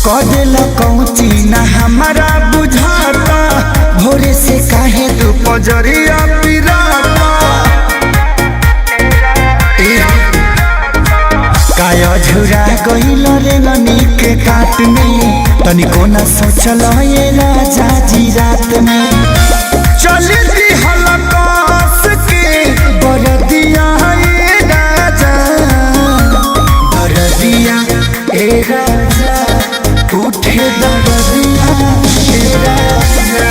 कदेला कौची ना हमारा बुझाता भोरे से काहे तू पजरिया पिराता काय झुरा गइल रे ननी के काट में तनिको ना सोचल ये राजा जी रात में चली दी हलकास के बरदिया ये राजा बरदिया ए राजा उठे दरदिया ए राजा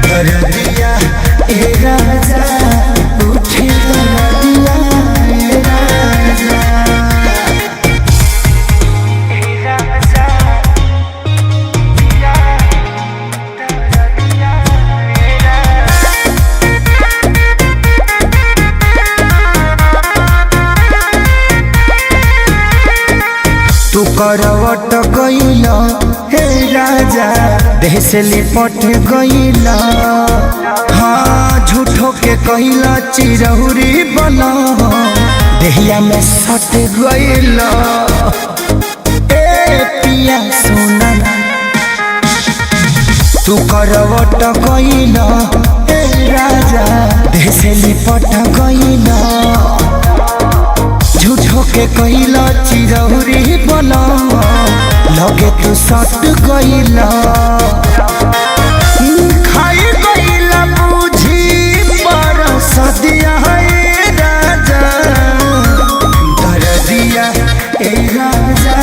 दरदिया ए राजा उठे दरदिया ए राजा तू करवट गइल हे राजा देह से लिपट गइल हाँ झूठो के कइल चिरहुरी बना देहिया में सट गइल ए पिया सोना तू करवट गइल हे राजा देह से लिपट गइल झूठो के कइल चिरहुरी बना लगे तू सट गइल खाई गइल बुझी पर सदिया ए राजा दरदिया ए राजा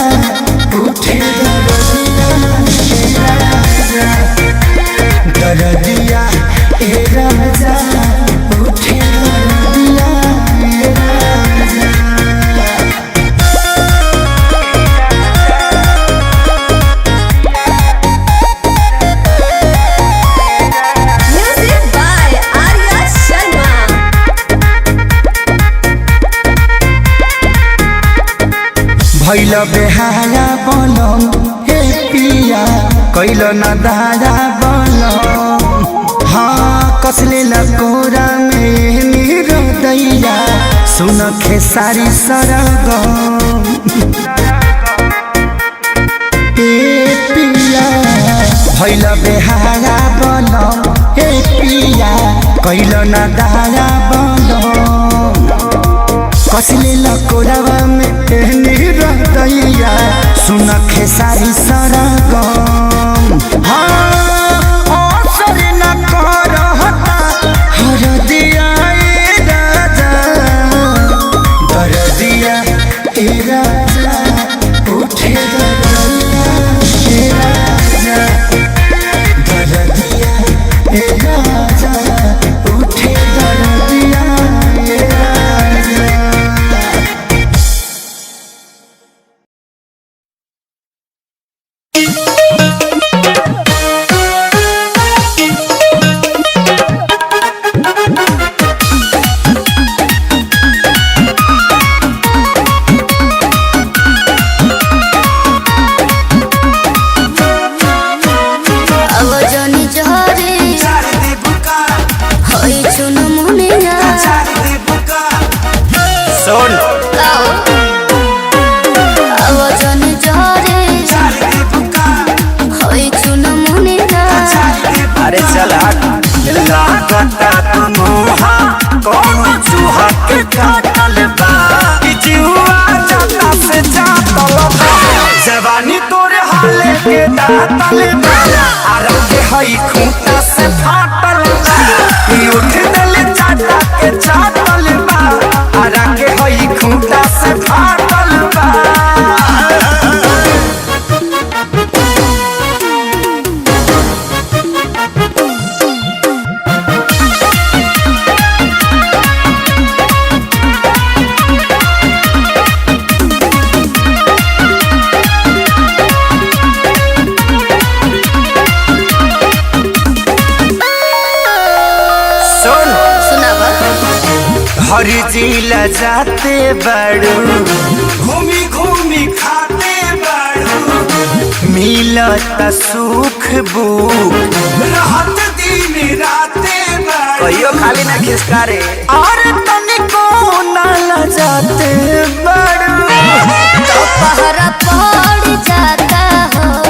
उठे दरदिया ए राजा दरदिया ए राजा उठे दरदिया ए राजा भैल बेहारा बनम हे पिया कैल न दारा बनम हाँ कसले लकोरा में निरदैया सुन खेसारी सरगम ए पिया भैल बेहारा बनम हे पिया कैल न दारा बनम कसले लकोरावा में निरदैया सुन खेसारी सरगम हाँ असर न करहता हरदिया ए राजा दरदिया ए राजा उठे दरदिया ए राजा दरदिया ए राजा उठे दरदिया ए राजा जवानी तोरे हाले के दातल आरा के हई खूंटा से फाटल उठ दले चाटा के चाटल बा आरा के हई खूंटा से फाटल बा हर जिला जाते बड़ू घूमी घूमी खाते बड़ू मिलत सुख बुक रहत दिन राते बड़ू कहियो खाली ना खिसकारे और तनिको ना लजाते बड़ू तो पहरा पड़ जाता हो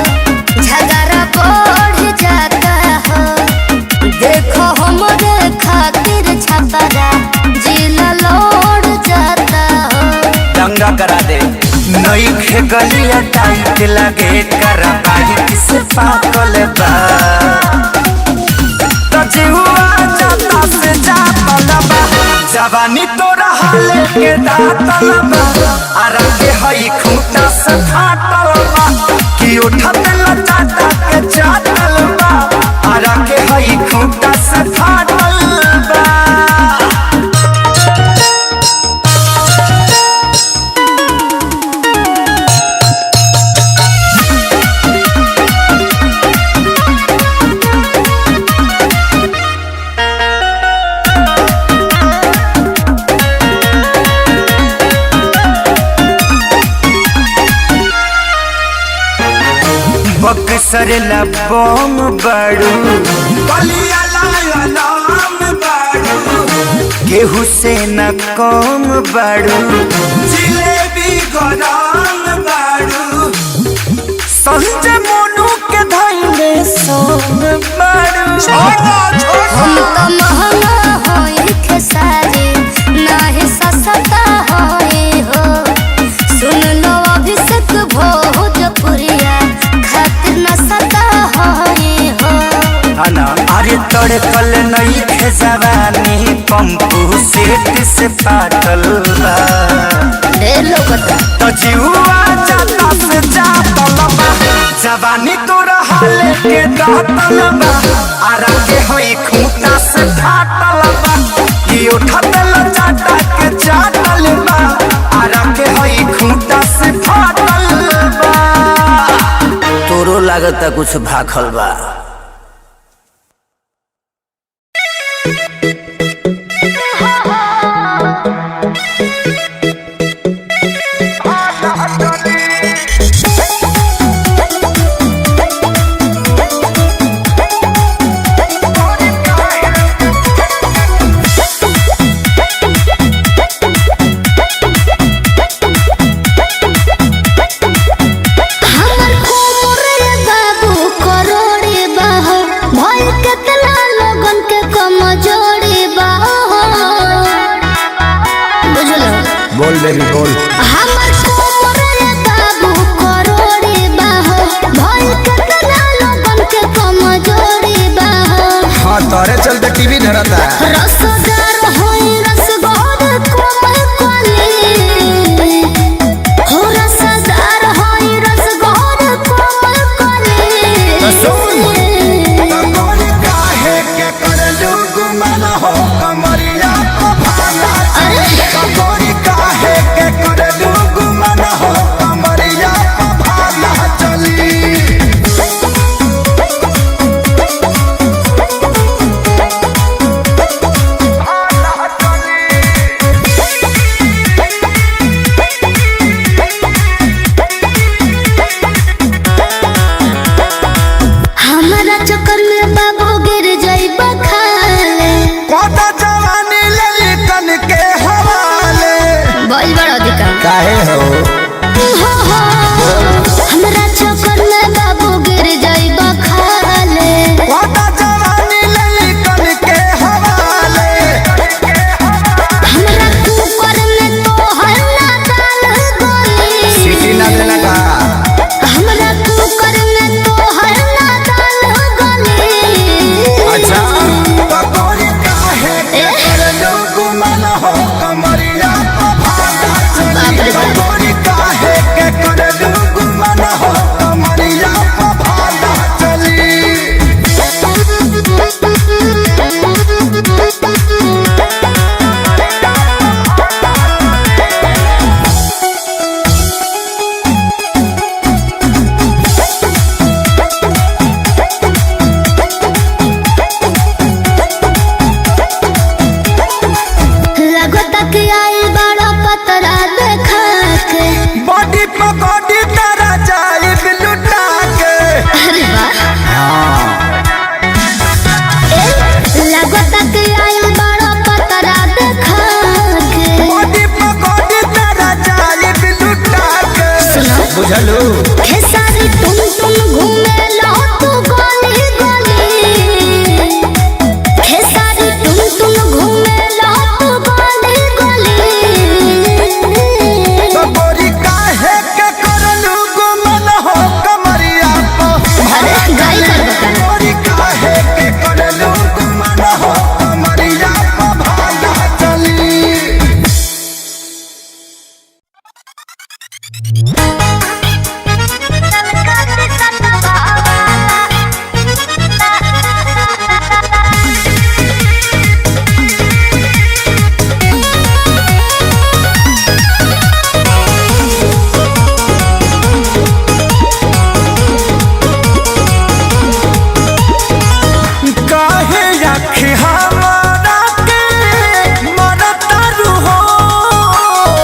झगड़ा बढ़ जाता हो देखो हमरे खातिर छपरा जिला लौट जाता हो दंगा करा दे नई खे गलिया टाइट लगे करा बाइक से पागल बा तो जीवा जाता से जाता बा जवानी तोरा हाले के दातल बा आरा के हई खूंटा से फाटल बा कि उठत लचाटा के चाटल बा आरा के हई खूंटा से फाटल बा बक्सर लबोम बड़ू बलिया लाम बड़ू गेहूं से न कम बड़ू जिलेबी गरम बड़ू संजय मोनू के धैले सोम बड़ू हम तो महंगा होई खेसारी नाही सस्ता होई हो सुन लो अभिषेक भोजपुरिया खातिर न सता होई हो ना अरे तड़कल नहीं खे जवानी पंपू सेठ से पाटल बा ढेर लोगता तो जीवा जाता से जातल बा जवानी तोरा हाले के दातल बा आरा के होई खूंटा से फाटल बा कि उठत लचाटा के चाटल बा आरा के होई खूंटा से फाटल बा तोरो लागता कुछ भाखल बा हमर कोमरे बाबू करोड़े बाहो भई केतना लोगन के कमजोरी बाहो बुझलो बोल बेबी बोल हमर कोमरे बाबू करोड़े बाहो भई केतना लोगन के कमजोरी बाहो हाँ तोरे चलते टीवी धरता रसदार होई रसगोर कोमल कोली हो रसदार होई रसगोर कोमल कोली काहे के करलू गुमान हो कमरिया को भाला कबोरी काहे के करलू गुमान हो कमरिया को भाला चली बुझलो खेसारी तुम घूमे लो तू गली गली खेसारी तुम घूमे लो तू गली गली तो बोरी काहे के करलू गुमन हो कमरिया को अरे गाई कर बता बोरी काहे के करलू गुमन हो कमरिया को भाला चली काहे आँखें हमारा के मरतारू हो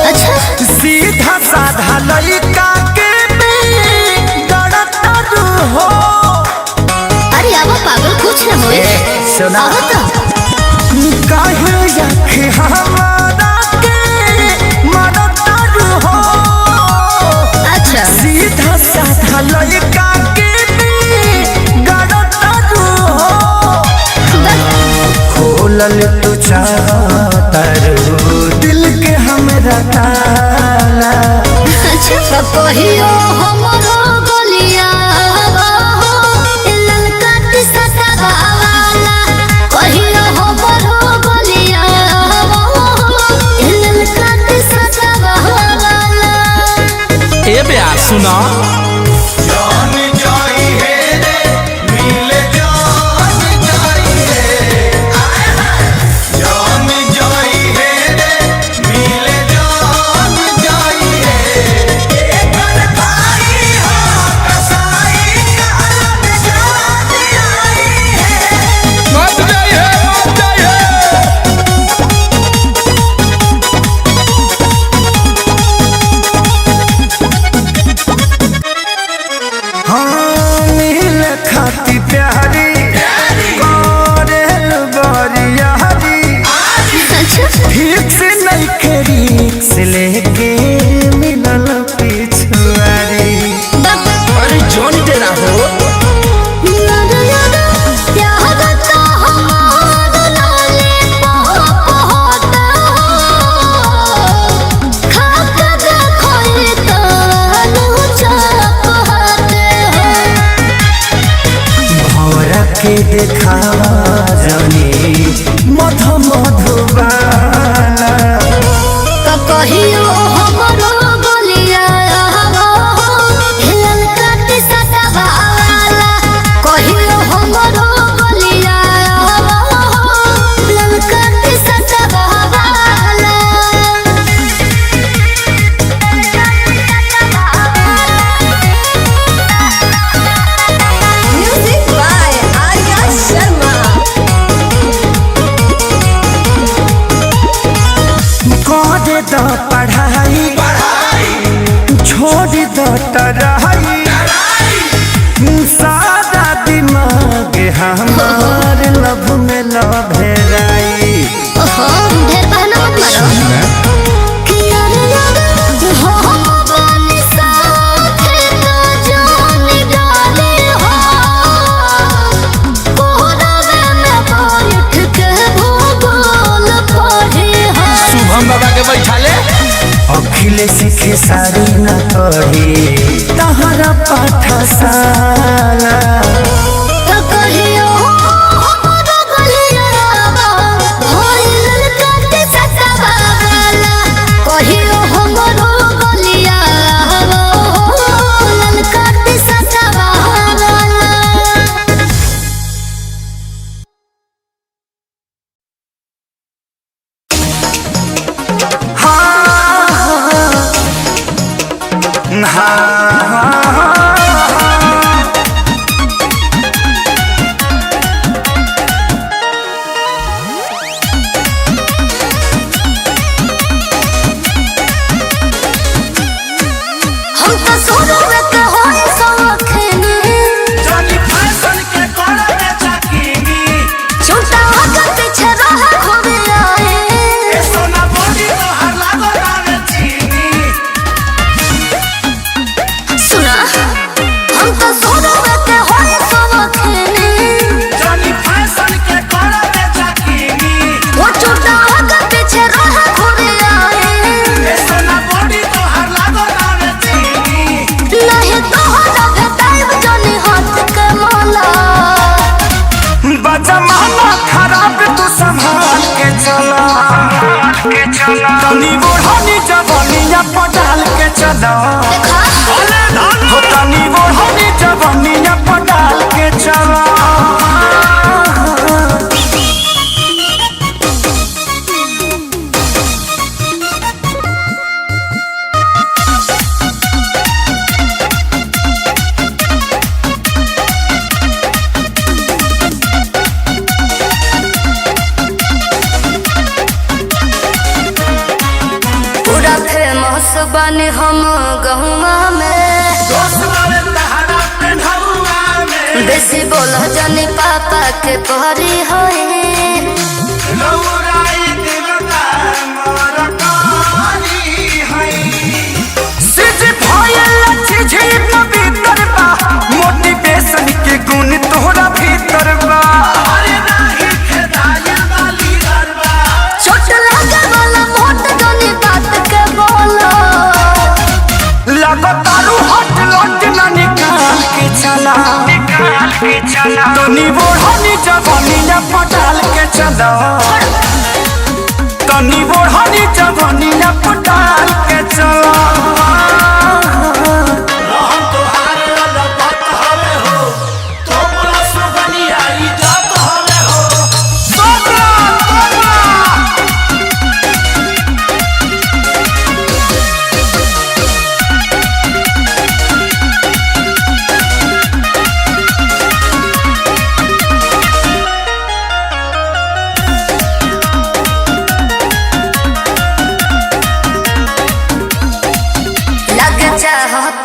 अच्छा सीधा साधा लइका के गड़तारू हो अरे अब पागल कुछ न होए सुना अब तो काहे आँखें हमारा के मरतारू हो अच्छा सीधा साधा लइका के गड़तारू हो खोलल तू चाहतारू दिल के हमरा ताला अच्छा कहियो हमरो गलिया ललका टिसता वाला कहियो हमरो गलिया ललका टिसता वाला ए बे सुना खाती प्यारी करेल बरियारी ठीक से नहीं करी से लेके मिलल पिछुआरी अरे जॉन तेरा हो के देखावा जानी मधु मधुबाला कहियो हमरो गलिया ललका टिसता वाला कहियो हमरो गलिया ललका टिसता वाला म्यूजिक बाय आर्या शर्मा करे द पढ़ाई छोड़ द तराई सारा दिमाग हमार लभ में लभेराई ओहो ढेर बहाना मत मारो कि अरे हो बनी साथे तो जानी डाले हो कोहरावे में बैठ के भूगोल पढ़े हो शुभम बाबा के बैठा ले अखिलेश के सारी न कही तहरा पाठशाला तो कहियो हमरो गलिया ललका टिसता वाला कहियो हमरो गलिया ललका टिसता वाला हम तो सोनो में के होई सौखनी जानी फैशन के कोना में चाकीनी छोटा होकर पीछे रहा खोवे आए ए सोना बॉडी तो हर लागो गावे चीनी चला तनी बोढ़नी जवनिया पटाल के चला हो तनी बोढ़नी जवनिया पटाल के चला फेमस बने हम गहुआ में बेसी बोल जनी पापा के पहरी होए मोटिवेशन के गुण तोहरा भीतर बा छोट लगे वाला मोट जनी बात के बोलो लगातारू हट लट ना निकाल के चला तनी बोढ़नी जवनिया पटाल के चला तनी बोढ़नी जवनिया पटाल के चला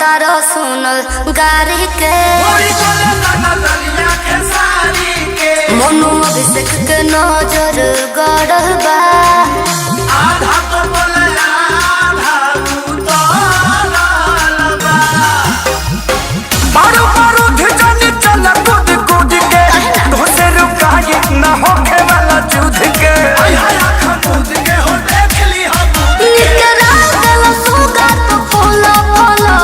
तारो सुनल गारी के मनु अभिषेक के नजर गड़ल बा आधा तो बोले आधा बारू बारू धिजनी चल कूद कूद के तो से रुकाए न होखे वाला जुद के हो देख ली हम निकरा गल सुगा तो फूला फूला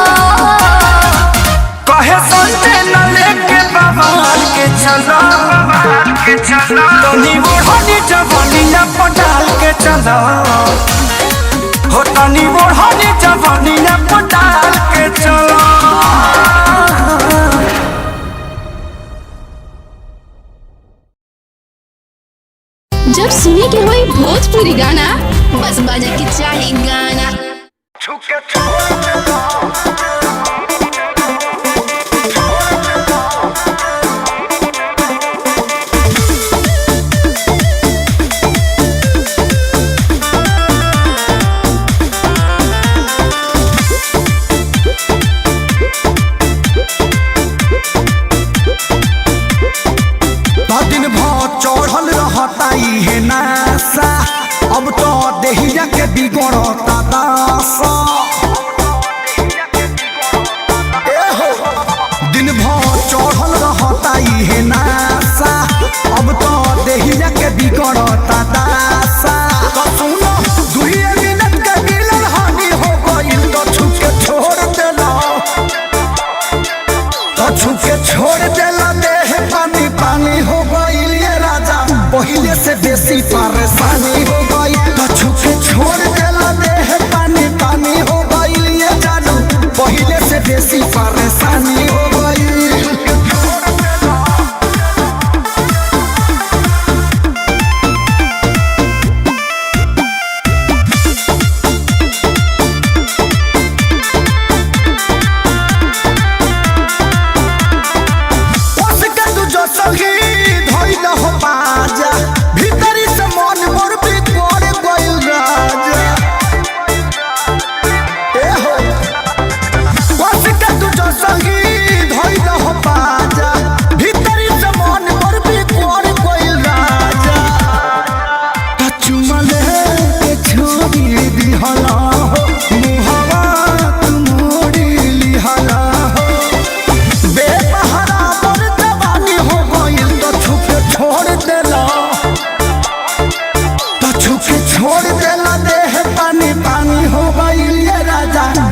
कहे संते न लेके बवाल के चलो तनी बोढ़नी जवनिया पटाल के चलो हो तनी बोढ़नी जवनिया पटाल के चलो जब सुने के होई भोजपुरी गाना बस बजे के चाही गाना दिन भर चढ़ल रहता है नासा अब तो देहिया के बिगड़ता दासा दिन भर चढ़ल रहता है नासा अब तो देहिया के बिगड़ता दासा तो सुनो दुइये मिनट के मिलन हानि हो गइल तो छुके छोड़ देला छोड़ देला देह पानी पानी हो गइल ये राजा पहिले से बेसी परेशानी हो गई तो छुके छोड़ देला देह पानी पानी हो गइल ये जानू पहिले से बेसी परेशानी हो गई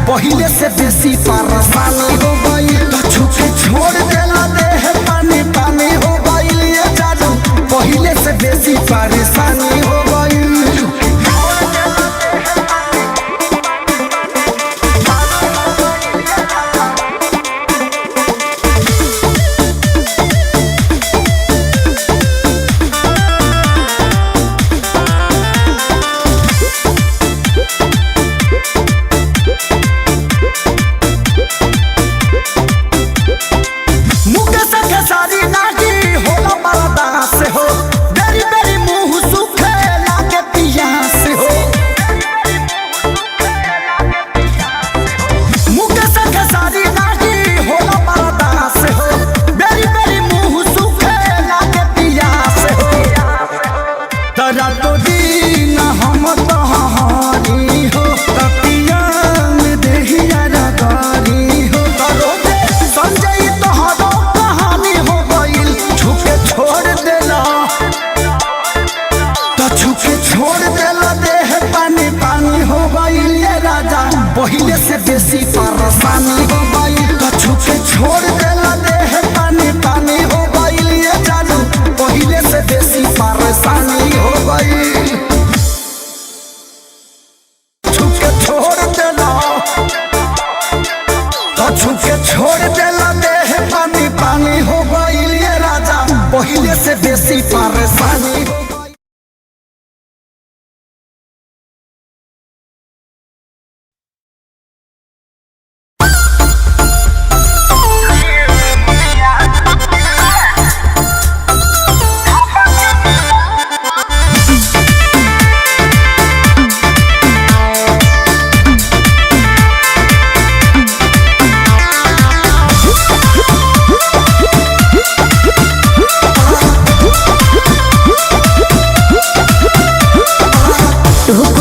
पहिले से बेसी परेशानी हो गई तो छुके छोड़ देला देह पानी पानी हो गई ये जादू पहिले से बेसी परेशानी हो गई दिन हम तहारी हो तपिया में देहिया रगारी हो रोजे संजय तोहरो कहानी हो गइल छुके छोड़ देला तो छुके छोड़ देला देह पानी पानी हो गइल ये राजा पहिले से बेसी परेशानी हो गइल तो छुके छोड़ देला देह पानी पानी हो गइल ये जानू पहिले से बेसी परेशानी हो गइल छुके छोड़ देला तो छुके छोड़ देला देह पानी पानी हो गइल ये राजा पहिले से बेसी परेशानी हो गइल।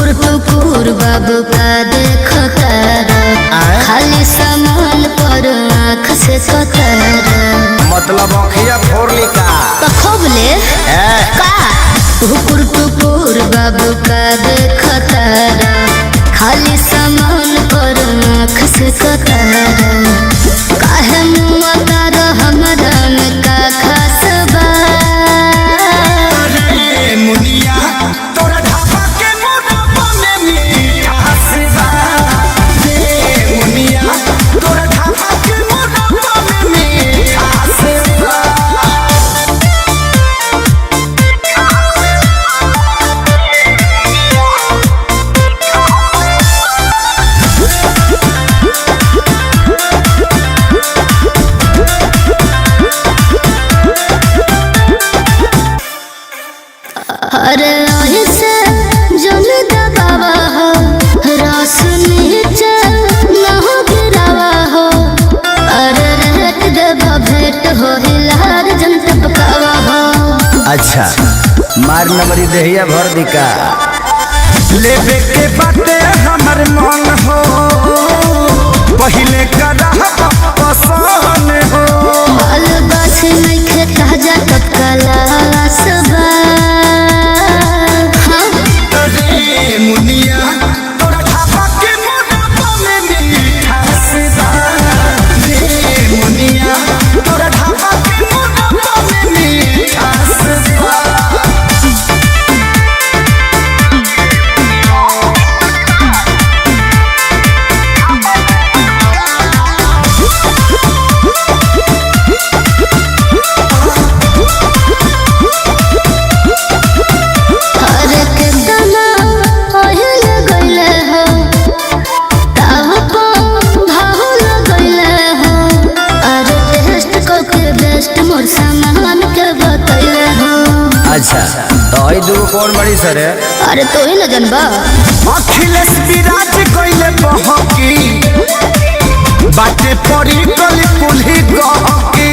बाबू का देखो तारा खाली सामान पर आँख से कतारा मतलब अखिया फोड़ली का तो खोबले का हुकुर टुकुर बाबू का देखो तारा खाली सामान पर आँख से कतारा काहे मुआ तारा हमरा में का खास बा मुनिया तोरा ढाबा के मोटापा में मिठास बा मुनिया तोरा ढाबा के मोटापा में मिठास बा अरे ऐसे जल दबावा हो रस नीचे न हो गिरावा हो अरे रेट देवा भेंट हो हिलार जन टपकावा हो। अच्छा मार नंबरी देहिया भर दिका लेबे के बाटे हमर मन हो पहिले करा पसंद हो बाल बास नहीं खे ताजा टपकाला सबा मुनिया तोरा ढाबा के मोटापा में मिठास बा मुनिया तोरा ढाबा के मोटापा में मिठास बा अरे कितना ओहिल गइले हो ताव को भाहुल गइले हो अरे टेस्ट को के बेस्ट मोर सामान के बतइले हो। अच्छा तो आई दू कौन बड़ी सर है अरे तो ही न जनबा अखिलेश विराज कइले बहकी बाटे पड़ी गली कुल्ही गहकी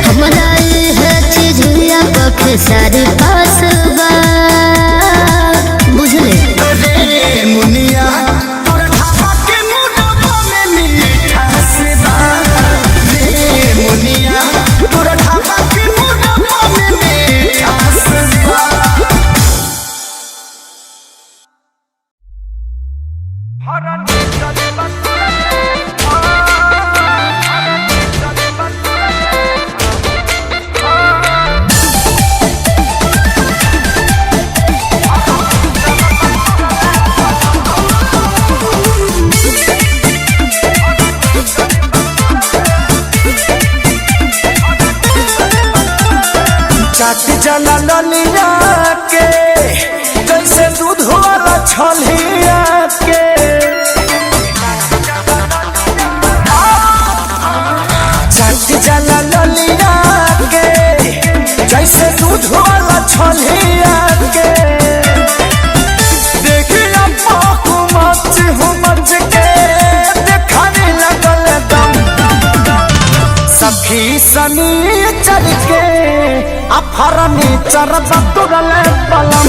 हमरा ये चीज या पखे सारी पास बा बुझले मुनिया तोरा ढाबा के मोटापा में मिठास बा मुनिया तोरा ढाबा के मोटापा में मिठास बा चाट जला ललिया के जैसे दूध वाला छलिया के चाट जला ललिया के जैसे दूध वाला छलिया के देखिया पाकू मच के देखाने लगल दम सखी सनी चढ़ के अफरनी चरब तुरल पलम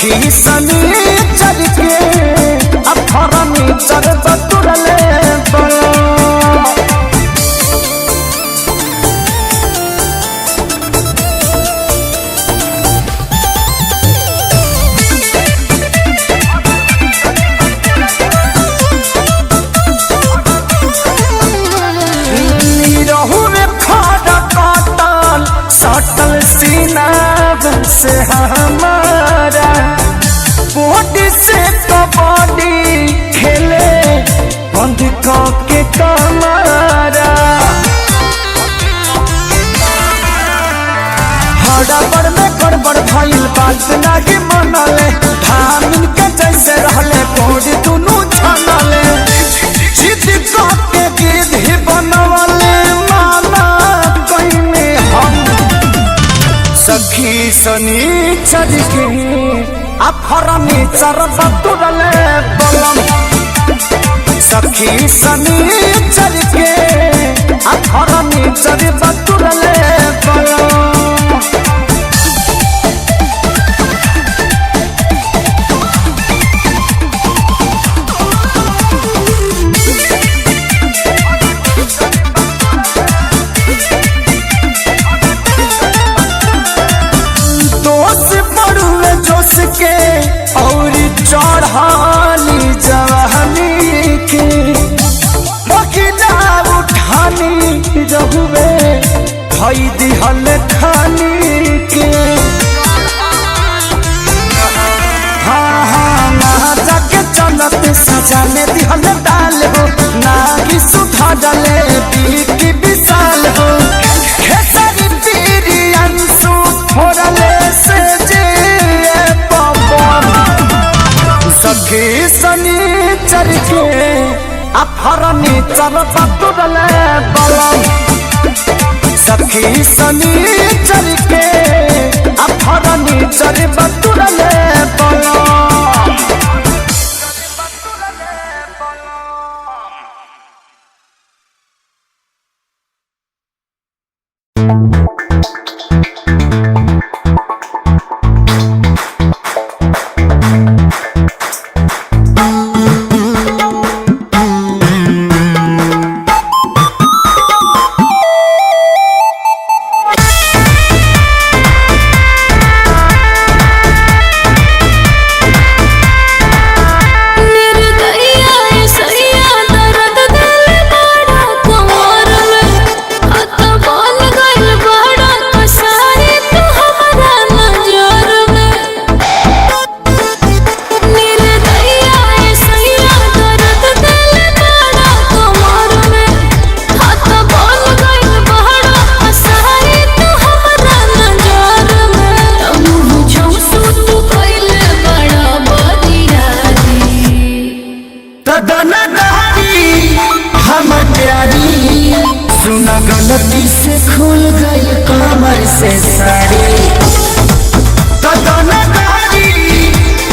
सखी सनी चल के अफरनी चर बतुरले बड़ा सटल सीना से हमारा बॉडी से कबड्डी खेले बंद के कमारा हड़बड़ में गड़बड़ भइल बात नाही मनले धामिन के जैसे रहले बॉडी दुनू छनले जिद के गिद्ध ही बनवले माना कइने हम सखी सनी चल के अफरनी चर बतुरले बलम सखी सनी चल के अफरनी चर बतुरले बलम और चढ़ानी जवानी के बकिला उठानी रहुए भई दिहल खानी के हाँ हाँ ना जाके चलत सजा में दिहल डाल हो ना कि सुधा डाले की विशाल हो खेसारी पीरी अंशु फोड़ले से सखी सनी चल के अफरनी चर बतुरले बलम सखी सनी चल के अफरनी चर बतुरले बलम गलती से खुल गई कमर से साड़ी तो दोनों गाड़ी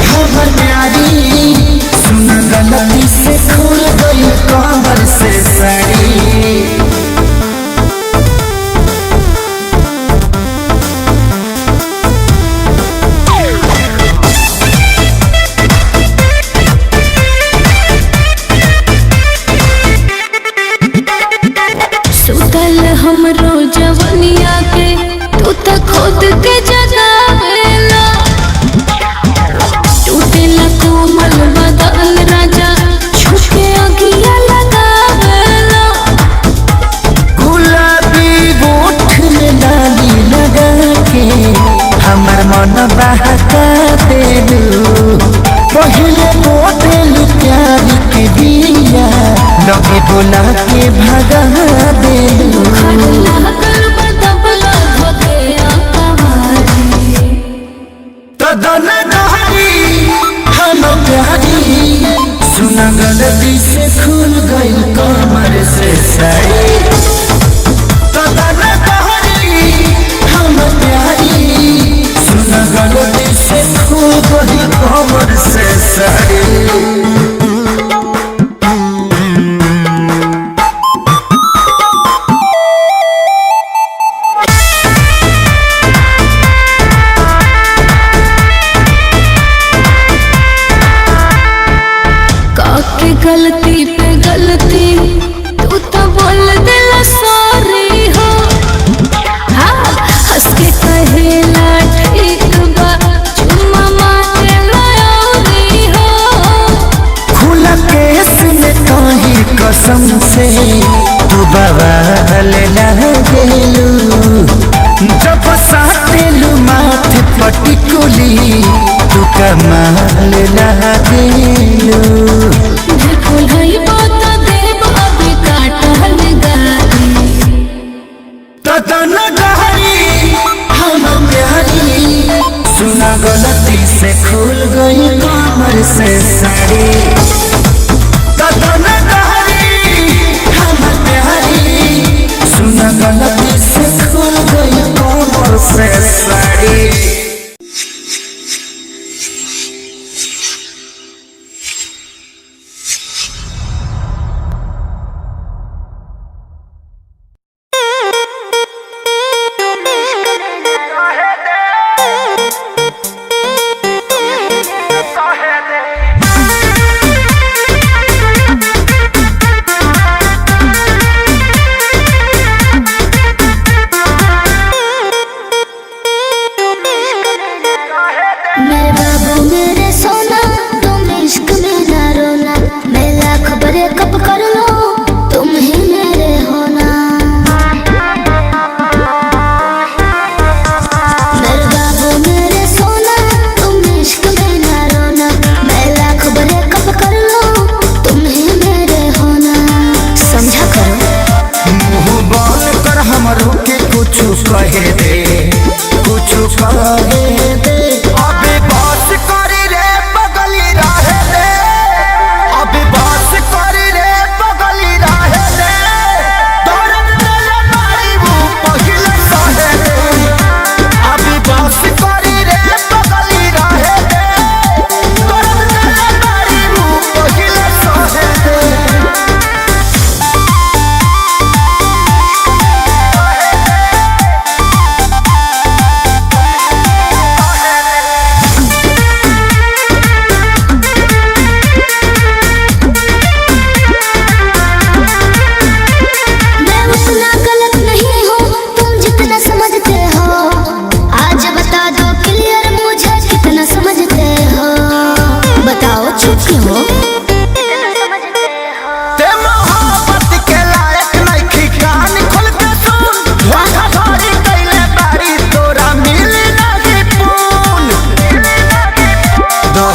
हमर प्यारी सुन गलती से खुल गई कमर से साड़ी हमरो जवनिया के तू त खुद के जगावेला टूटेला कोमल बदन राजा छुपे अगिया लगावेला गुलाबी गोठ में डाली लगा के हमर मन बहका देलू पहले बोतलू प्यार के दिया लगे बोला के भगा देलू सुना गलती से खुल गई कमर से साड़ी तो हम प्यारी सुना गलती से खुल गई कमर से साड़ी गलती से खुल गई कमर से साड़ी सुन गलती से खुल गई कमर से साड़ी। कहे दे कुछ कहे दे अभी बस करी रे बगली रहे दे अभी बस करी रे बगली रहे दे दर्द मेरे मारी वो पहले सहे दे अभी बस करी रे बगली रहे दे दर्द मेरे मारी वो पहले सहे दे।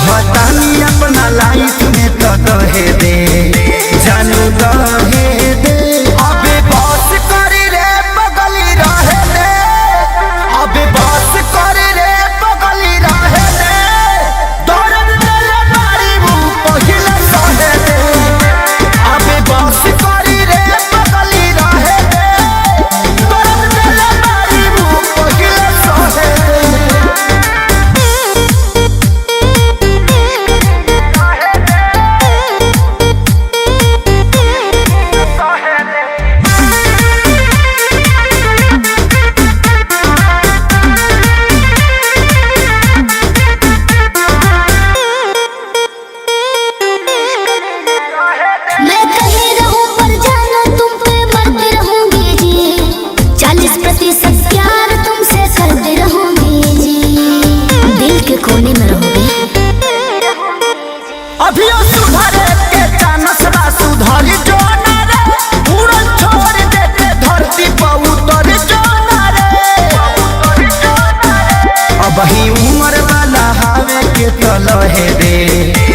अपना लाइफ में तो कहे दे जानू कहे दे अभी बस करी रे बगली रहे दे अभी बस करी रे बगली रहे दे दर्द मेरे मारी वो पहले सहे दे अभी बस करी रे बगली रहे दे दर्द मेरे मारी वो पहले सहे दे। मैं कहीं रहूं पर जाना तुम पे मरती रहूंगी जी 40% प्यार तुमसे करती रहूंगी जी दिल के कोने में रहूंगी। अभी सुधरे के चानस बा सुधरी जो ना रे उड़न छोड़ देते धरती पर उतर जो ना रे अब ही उम्र वाला हावे के तलहे दे